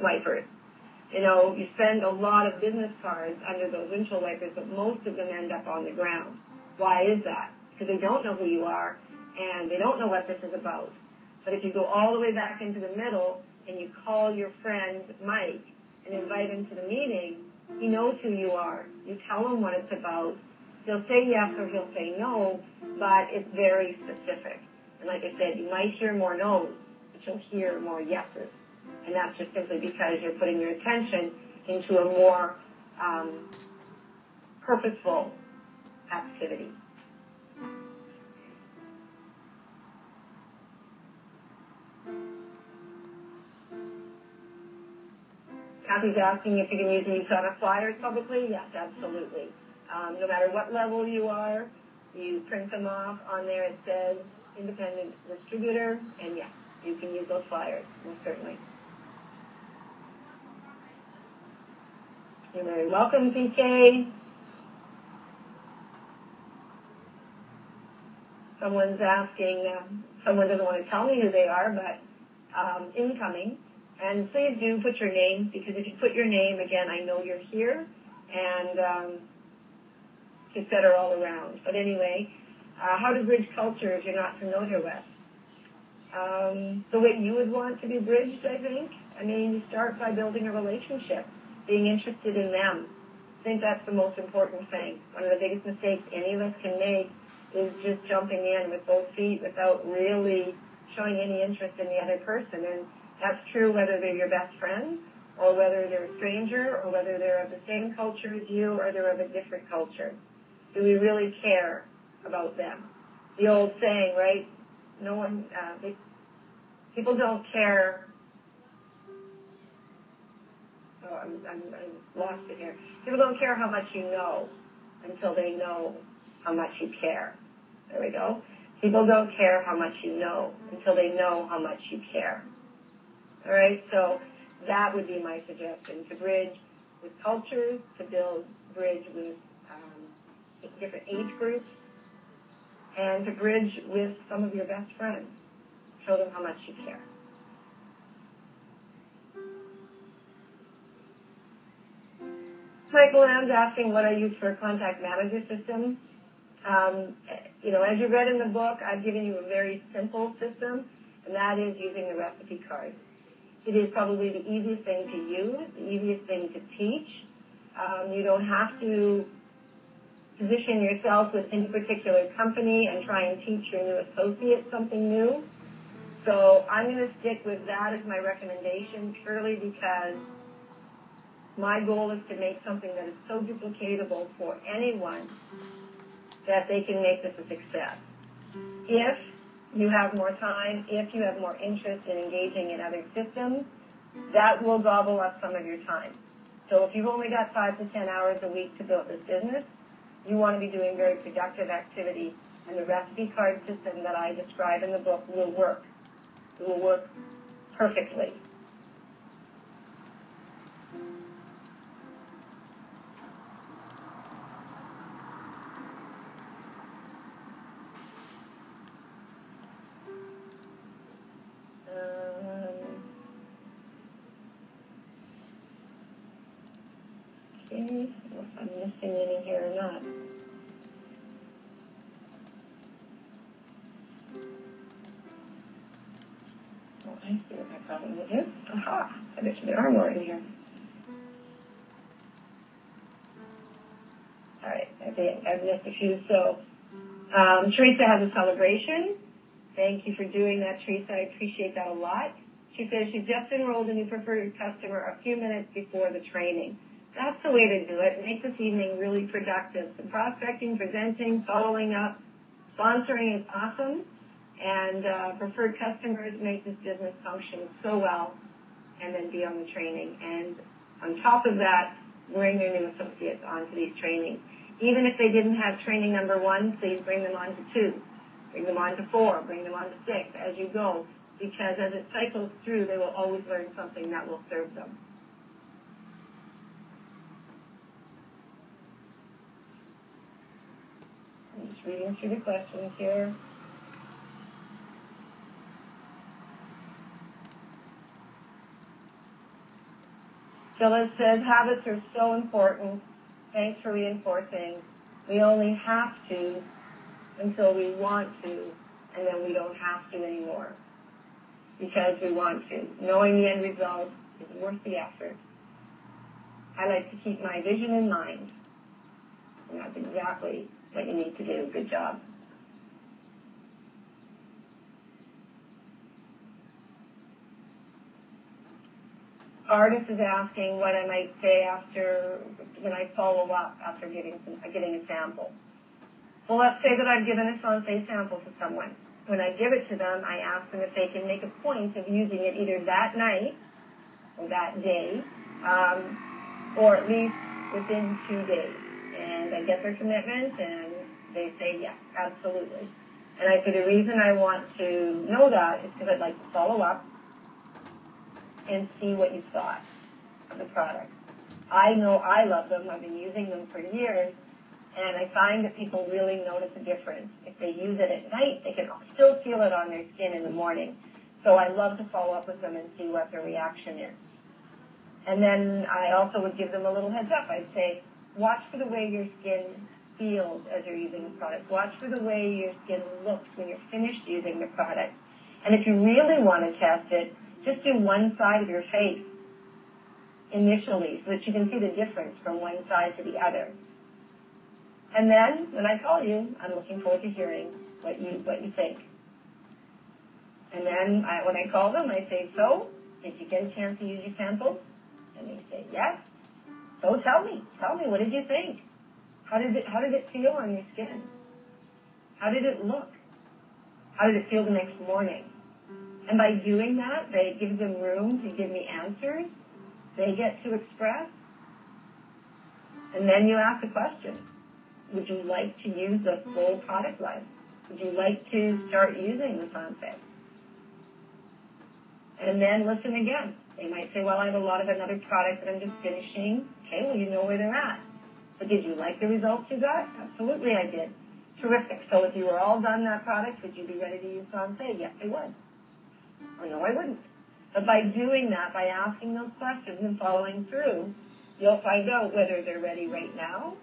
wipers. You know, you spend a lot of business cards under those windshield wipers, but most of them end up on the ground. Why is that? Because they don't know who you are, and they don't know what this is about. But if you go all the way back into the middle and you call your friend Mike and invite him to the meeting, he knows who you are. You tell him what it's about. He'll say yes or he'll say no, but it's very specific. And like I said, you might hear more no's, but you'll hear more yeses. And that's just simply because you're putting your attention into a more purposeful activity. Kathy's asking if you can use these on flyers publicly. Yes, absolutely. No matter what level you are, you print them off. On there it says independent distributor, and yes, you can use those flyers, most certainly. You're very welcome, PK. Someone's asking, someone doesn't want to tell me who they are, but incoming. And please do put your name, because if you put your name, again, I know you're here, and it's better all around. But anyway, how to bridge culture if you're not familiar with. The way you would want to be bridged, I think. I mean, you start by building a relationship, being interested in them. I think that's the most important thing. One of the biggest mistakes any of us can make is just jumping in with both feet without really showing any interest in the other person. And that's true whether they're your best friend, or whether they're a stranger, or whether they're of the same culture as you, or they're of a different culture. Do we really care about them? The old saying, right? No one, people don't care. Oh, I'm lost it here. People don't care how much you know until they know how much you care. There we go. People don't care how much you know until they know how much you care. All right, so that would be my suggestion, to bridge with cultures, to build bridge with different age groups, and to bridge with some of your best friends. Show them how much you care. Michael M's asking what I use for a contact manager system. You know, as you read in the book, I've given you a very simple system, and that is using the recipe card. It is probably the easiest thing to use, the easiest thing to teach. You don't have to position yourself with any particular company and try and teach your new associate something new. So I'm going to stick with that as my recommendation, purely because my goal is to make something that is so duplicatable for anyone that they can make this a success. If you have more time, if you have more interest in engaging in other systems, that will gobble up some of your time. So if you've only got 5 to 10 hours a week to build this business, you want to be doing very productive activity, and the recipe card system that I describe in the book will work. It will work perfectly. Okay, I don't know if I'm missing any here or not. Oh, I see what my problem is here. Aha, I bet you there are more in here. All right, I've missed a few. So, Teresa has a celebration. Thank you for doing that, Teresa. I appreciate that a lot. She says she just enrolled a new preferred customer a few minutes before the training. That's the way to do it. Make this evening really productive. The prospecting, presenting, following up, sponsoring is awesome. And preferred customers make this business function so well, and then be on the training. And on top of that, bring your new associates onto these trainings. Even if they didn't have training number 1, please bring them on to 2. Bring them on to 4, bring them on to 6 as you go, because as it cycles through, they will always learn something that will serve them. I'm just reading through the questions here. Phyllis says, habits are so important. Thanks for reinforcing. We only have to until we want to, and then we don't have to anymore because we want to. Knowing the end result is worth the effort. I like to keep my vision in mind, and that's exactly what you need to do. Good job. Artist is asking what I might say after, when I follow up after getting a sample. Well, let's say that I've given a Sensei sample to someone. When I give it to them, I ask them if they can make a point of using it either that night or that day, or at least within 2 days. And I get their commitment, and they say, yes, absolutely. And I say the reason I want to know that is because I'd like to follow up and see what you thought of the product. I know I love them. I've been using them for years, and I find that people really notice a difference. If they use it at night, they can still feel it on their skin in the morning. So I love to follow up with them and see what their reaction is. And then I also would give them a little heads up. I'd say, watch for the way your skin feels as you're using the product. Watch for the way your skin looks when you're finished using the product. And if you really want to test it, just do one side of your face initially so that you can see the difference from one side to the other. And then, when I call you, I'm looking forward to hearing what you think. And then, when I call them, I say, so, did you get a chance to use your sample? And they say, yes. So tell me, what did you think? How did it feel on your skin? How did it look? How did it feel the next morning? And by doing that, they give them room to give me answers. They get to express. And then you ask the question, would you like to use the full product life? Would you like to start using the Sensei? And then listen again. They might say, well, I have a lot of another product that I'm just finishing. Okay, well, you know where they're at. But did you like the results you got? Absolutely, I did. Terrific. So if you were all done that product, would you be ready to use Sensei? Yes, I would. Or no, I wouldn't. But by doing that, by asking those questions and following through, you'll find out whether they're ready right now.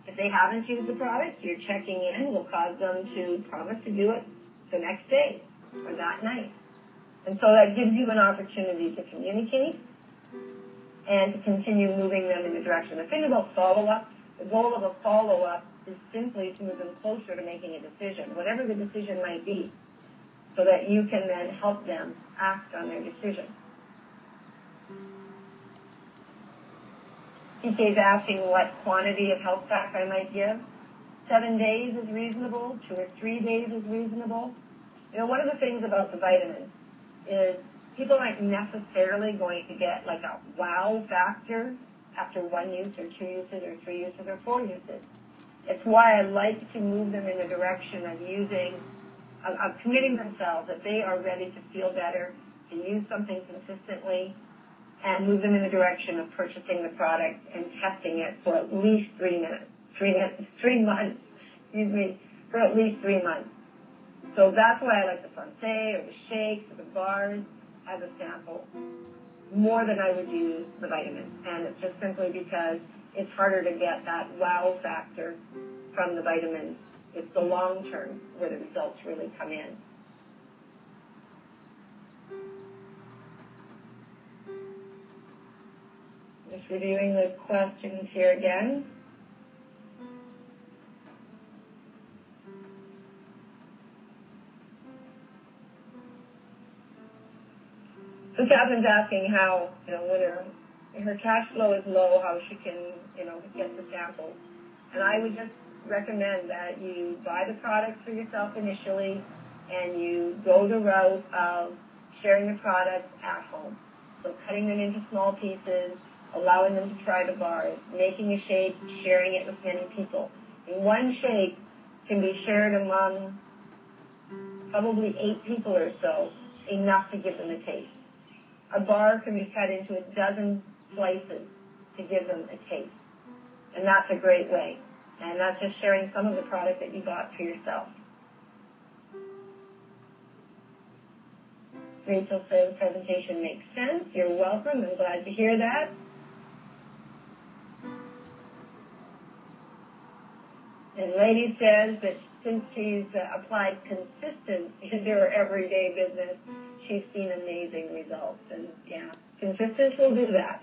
If they haven't used the product, your checking in will cause them to promise to do it the next day or that night. And so that gives you an opportunity to communicate and to continue moving them in the direction. The thing about follow-up, the goal of a follow-up is simply to move them closer to making a decision, whatever the decision might be, so that you can then help them act on their decision. TK's asking what quantity of health pack I might give. 7 days is reasonable. 2 or 3 days is reasonable. You know, one of the things about the vitamins is people aren't necessarily going to get like a wow factor after 1 use or 2 uses or 3 uses or 4 uses. It's why I like to move them in the direction of of committing themselves that they are ready to feel better, to use something consistently, and move them in the direction of purchasing the product and testing it for at least 3 months, for at least 3 months. So that's why I like the Sensei or the shakes or the bars as a sample more than I would use the vitamins. And it's just simply because it's harder to get that wow factor from the vitamins. It's the long term where the results really come in. Just reviewing the questions here again. So Catherine's asking how, when her cash flow is low, how she can, get the samples. And I would just recommend that you buy the product for yourself initially, and you go the route of sharing the product at home. So cutting them into small pieces, allowing them to try the bars, making a shake, sharing it with many people. And one shake can be shared among probably 8 people or so, enough to give them a taste. A bar can be cut into a dozen slices to give them a taste. And that's a great way. And that's just sharing some of the product that you got for yourself. Rachel says presentation makes sense. You're welcome. I'm glad to hear that. And Lady says that since she's applied consistent into her everyday business, she's seen amazing results. And yeah, consistent will do that.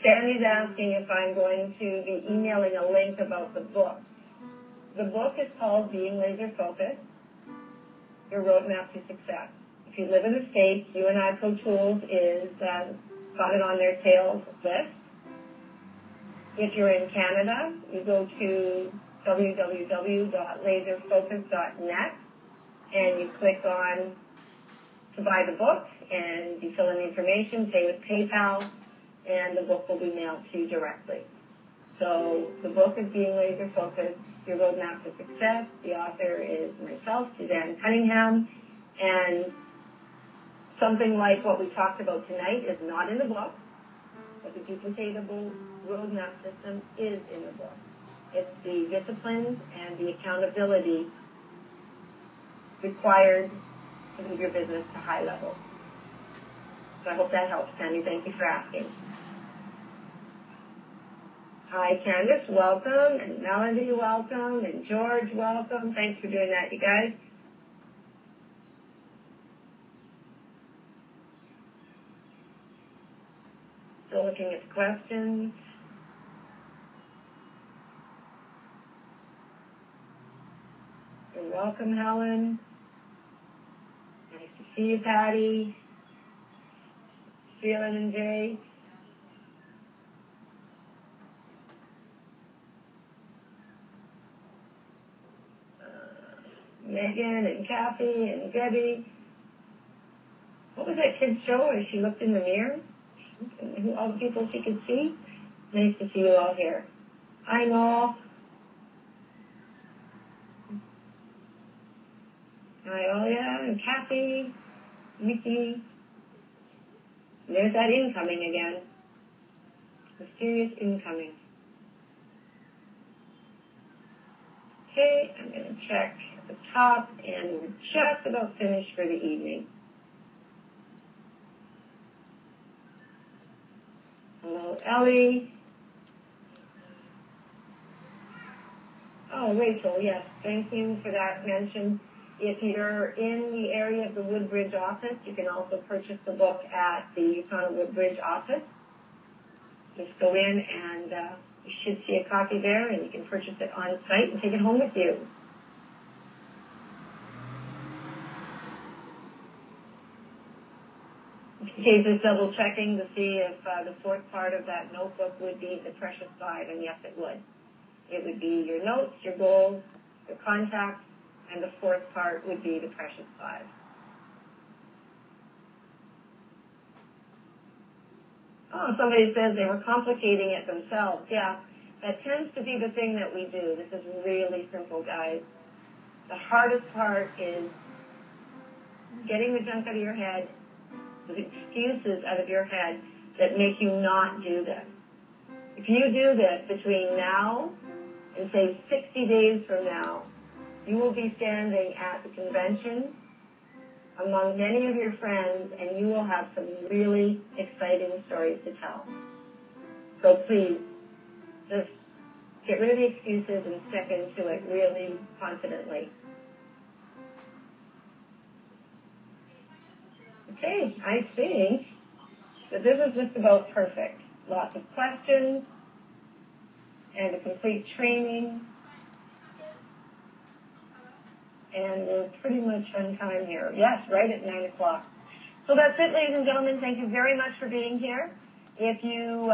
Sandy's asking if I'm going to be emailing a link about the book. The book is called Being Laser Focused, Your Roadmap to Success. If you live in the States, UNI Pro Tools is got it on their sales list. If you're in Canada, you go to www.laserfocus.net and you click on to buy the book, and you fill in the information, pay with PayPal, and the book will be mailed to you directly. So the book is Being Laser Focused, Your Roadmap to Success. The author is myself, Suzanne Cunningham, and something like what we talked about tonight is not in the book, but the duplicatable roadmap system is in the book. It's the disciplines and the accountability required to move your business to high levels. So I hope that helps, Tammy. Thank you for asking. Hi, Candace, welcome, and Melody, welcome, and George, welcome. Thanks for doing that, you guys. Still looking at the questions. You're welcome, Helen. Nice to see you, Patty. Sheila and Jay. Megan and Kathy and Debbie. What was that kid's show where she looked in the mirror? All the people she could see? Nice to see you all here. Hi, Noel. Hi, Olia and Kathy, Mickey. There's that incoming again. Mysterious incoming. Okay, I'm going to check at the top, and we're just about finished for the evening. Hello, Ellie. Oh, Rachel, yes, thank you for that mention. If you're in the area of the Woodbridge office, you can also purchase the book at the Yukon Woodbridge office. Just go in and you should see a copy there, and you can purchase it on site and take it home with you. Okay, just double checking to see if the fourth part of that notebook would be the Precious Five, and yes, it would. It would be your notes, your goals, your contacts, and the fourth part would be the Precious Five. Oh, somebody says they were complicating it themselves. Yeah, that tends to be the thing that we do. This is really simple, guys. The hardest part is getting the junk out of your head, the excuses out of your head that make you not do this. If you do this between now and, say, 60 days from now, you will be standing at the convention among many of your friends, and you will have some really exciting stories to tell. So please, just get rid of the excuses and step into it really confidently. Okay, I think that this is just about perfect. Lots of questions and a complete training. And we're pretty much on time here. Yes, right at 9 o'clock. So that's it, ladies and gentlemen. Thank you very much for being here. If you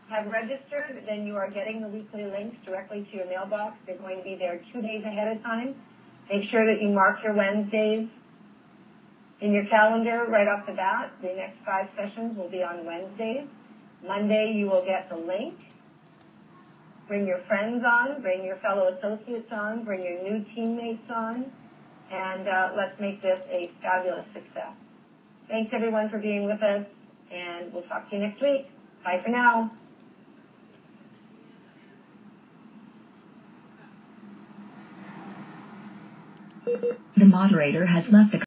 have registered, then you are getting the weekly links directly to your mailbox. They're going to be there 2 days ahead of time. Make sure that you mark your Wednesdays in your calendar right off the bat. The next 5 sessions will be on Wednesdays. Monday, you will get the link. Bring your friends on, bring your fellow associates on, bring your new teammates on, and let's make this a fabulous success. Thanks, everyone, for being with us, and we'll talk to you next week. Bye for now. The moderator has left the